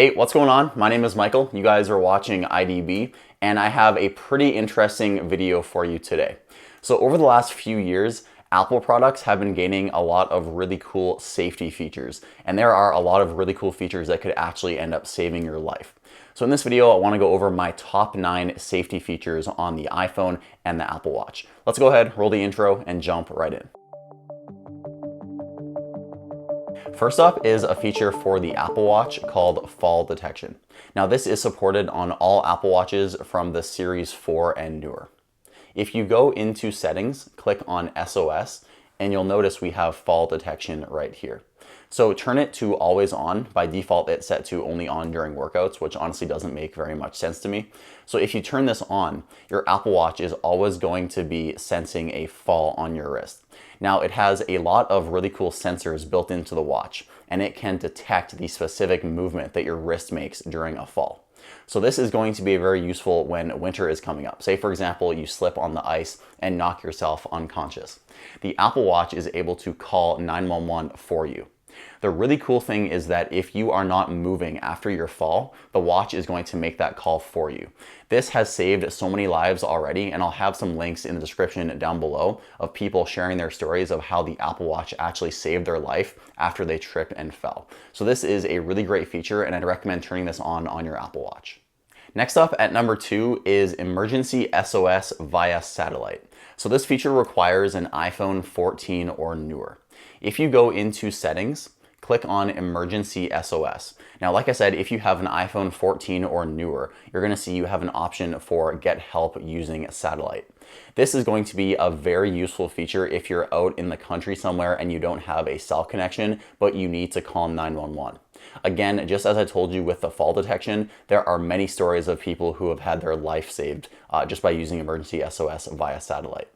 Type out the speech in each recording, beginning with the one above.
Hey, what's going on? My name is Michael. You guys are watching IDB, and I have a pretty interesting video for you today. So over the last few years, Apple products have been gaining a lot of really cool safety features, and there are a lot of really cool features that could actually end up saving your life. So in this video, I want to go over my top 9 safety features on the iPhone and the Apple Watch. Let's go ahead, roll the intro, and jump right in. First up is a feature for the Apple Watch called fall detection. Now this is supported on all Apple Watches from the Series 4 and newer. If you go into settings, click on SOS, and you'll notice we have fall detection right here. So turn it to always on. By default, it's set to only on during workouts, which honestly doesn't make very much sense to me. So if you turn this on, your Apple Watch is always going to be sensing a fall on your wrist. Now it has a lot of really cool sensors built into the watch, and it can detect the specific movement that your wrist makes during a fall. So this is going to be very useful when winter is coming up. Say for example, you slip on the ice and knock yourself unconscious. The Apple Watch is able to call 911 for you. The really cool thing is that if you are not moving after your fall, the watch is going to make that call for you. This has saved so many lives already, and I'll have some links in the description down below of people sharing their stories of how the Apple Watch actually saved their life after they tripped and fell. So this is a really great feature, and I'd recommend turning this on your Apple Watch. Next up at number 2 is emergency SOS via satellite. So this feature requires an iPhone 14 or newer. If you go into settings, click on emergency SOS. Now, like I said, if you have an iPhone 14 or newer, you're gonna see you have an option for get help using satellite. This is going to be a very useful feature if you're out in the country somewhere and you don't have a cell connection, but you need to call 911. Again, just as I told you with the fall detection, there are many stories of people who have had their life saved just by using emergency SOS via satellite.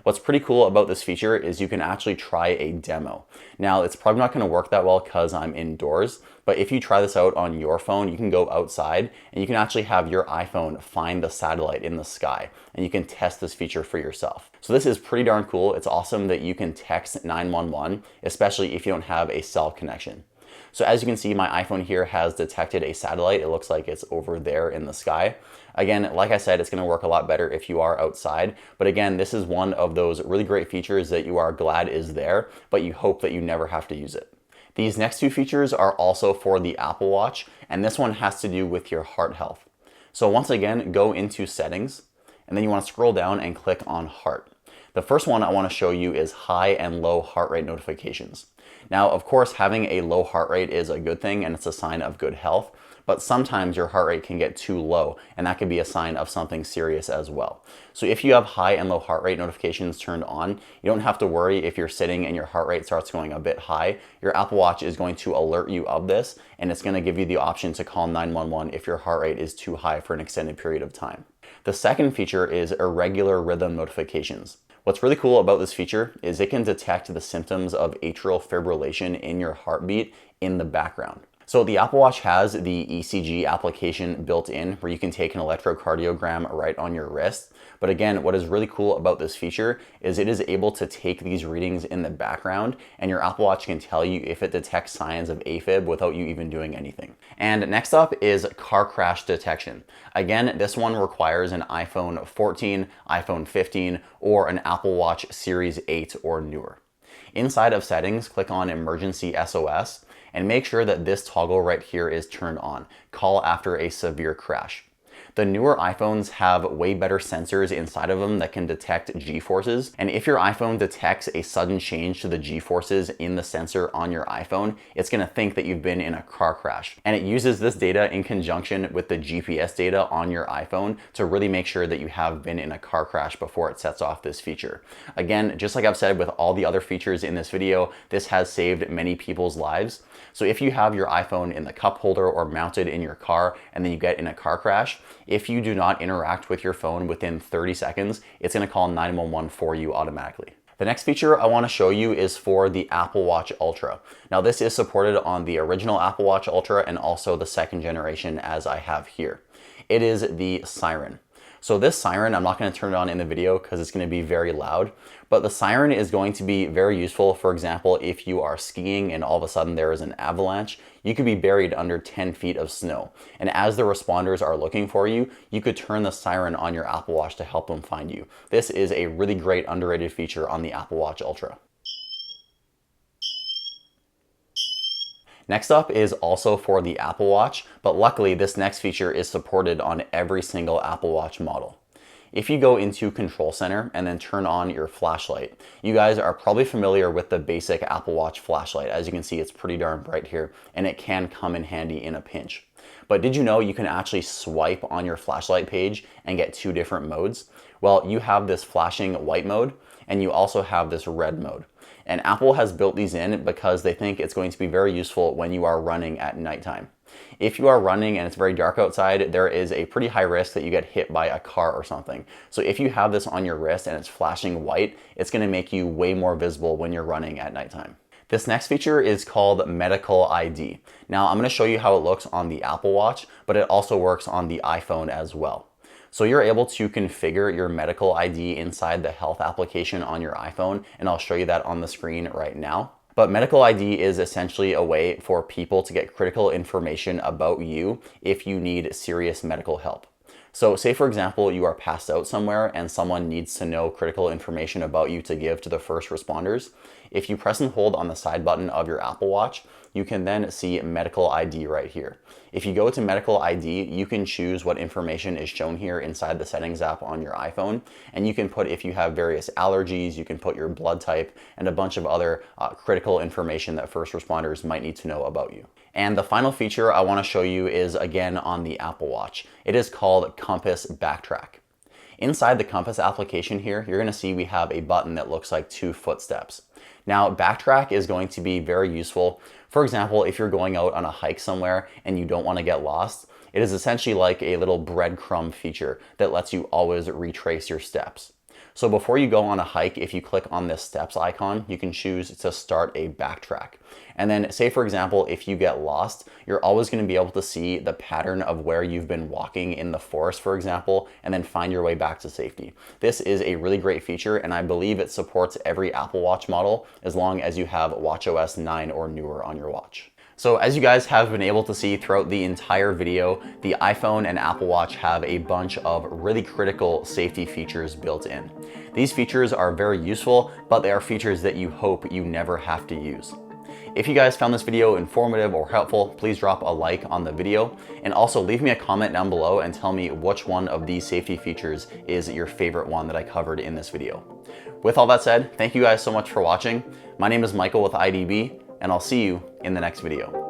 What's pretty cool about this feature is you can actually try a demo. Now, it's probably not gonna work that well because I'm indoors, but if you try this out on your phone, you can go outside and you can actually have your iPhone find the satellite in the sky, and you can test this feature for yourself. So this is pretty darn cool. It's awesome that you can text 911, especially if you don't have a cell connection. So as you can see, my iPhone here has detected a satellite. It looks like it's over there in the sky. Again, like I said, it's gonna work a lot better if you are outside. But again, this is one of those really great features that you are glad is there, but you hope that you never have to use it. These next 2 features are also for the Apple Watch, and this one has to do with your heart health. So once again, go into settings, and then you wanna scroll down and click on heart. The first one I wanna show you is high and low heart rate notifications. Now, of course, having a low heart rate is a good thing and it's a sign of good health, but sometimes your heart rate can get too low, and that could be a sign of something serious as well. So if you have high and low heart rate notifications turned on, you don't have to worry if you're sitting and your heart rate starts going a bit high. Your Apple Watch is going to alert you of this, and it's gonna give you the option to call 911 if your heart rate is too high for an extended period of time. The second feature is irregular rhythm notifications. What's really cool about this feature is it can detect the symptoms of atrial fibrillation in your heartbeat in the background. So the Apple Watch has the ECG application built in where you can take an electrocardiogram right on your wrist. But again, what is really cool about this feature is it is able to take these readings in the background, and your Apple Watch can tell you if it detects signs of AFib without you even doing anything. And next up is car crash detection. Again, this one requires an iPhone 14, iPhone 15, or an Apple Watch Series 8 or newer. Inside of settings, click on emergency SOS and make sure that this toggle right here is turned on, call after a severe crash. The newer iPhones have way better sensors inside of them that can detect G-forces. And if your iPhone detects a sudden change to the G-forces in the sensor on your iPhone, it's gonna think that you've been in a car crash. And it uses this data in conjunction with the GPS data on your iPhone to really make sure that you have been in a car crash before it sets off this feature. Again, just like I've said with all the other features in this video, this has saved many people's lives. So if you have your iPhone in the cup holder or mounted in your car and then you get in a car crash, if you do not interact with your phone within 30 seconds, it's gonna call 911 for you automatically. The next feature I wanna show you is for the Apple Watch Ultra. Now this is supported on the original Apple Watch Ultra and also the 2nd generation as I have here. It is the Siren. So this siren, I'm not going to turn it on in the video because it's going to be very loud, but the siren is going to be very useful. For example, if you are skiing and all of a sudden there is an avalanche, you could be buried under 10 feet of snow. And as the responders are looking for you, you could turn the siren on your Apple Watch to help them find you. This is a really great underrated feature on the Apple Watch Ultra. Next up is also for the Apple Watch, but luckily this next feature is supported on every single Apple Watch model. If you go into Control Center and then turn on your flashlight, you guys are probably familiar with the basic Apple Watch flashlight. As you can see, it's pretty darn bright here, and it can come in handy in a pinch. But did you know you can actually swipe on your flashlight page and get two different modes? Well, you have this flashing white mode, and you also have this red mode. And Apple has built these in because they think it's going to be very useful when you are running at nighttime. If you are running and it's very dark outside, there is a pretty high risk that you get hit by a car or something. So if you have this on your wrist and it's flashing white, it's going to make you way more visible when you're running at nighttime. This next feature is called Medical ID. Now I'm going to show you how it looks on the Apple Watch, but it also works on the iPhone as well. So you're able to configure your medical ID inside the health application on your iPhone, and I'll show you that on the screen right now. But medical ID is essentially a way for people to get critical information about you if you need serious medical help. So say for example, you are passed out somewhere and someone needs to know critical information about you to give to the first responders. If you press and hold on the side button of your Apple Watch, you can then see medical ID right here. If you go to medical ID, you can choose what information is shown here inside the settings app on your iPhone. And you can put if you have various allergies, you can put your blood type and a bunch of other critical information that first responders might need to know about you. And the final feature I want to show you is again on the Apple Watch. It is called Compass Backtrack. Inside the Compass application here, you're going to see we have a button that looks like two footsteps. Now, Backtrack is going to be very useful. For example, if you're going out on a hike somewhere and you don't want to get lost, it is essentially like a little breadcrumb feature that lets you always retrace your steps. So before you go on a hike, if you click on this steps icon, you can choose to start a backtrack. And then say, for example, if you get lost, you're always going to be able to see the pattern of where you've been walking in the forest, for example, and then find your way back to safety. This is a really great feature, and I believe it supports every Apple Watch model as long as you have watchOS 9 or newer on your watch. So as you guys have been able to see throughout the entire video, the iPhone and Apple Watch have a bunch of really critical safety features built in. These features are very useful, but they are features that you hope you never have to use. If you guys found this video informative or helpful, please drop a like on the video, and also leave me a comment down below and tell me which one of these safety features is your favorite one that I covered in this video. With all that said, thank you guys so much for watching. My name is Michael with IDB, and I'll see you in the next video.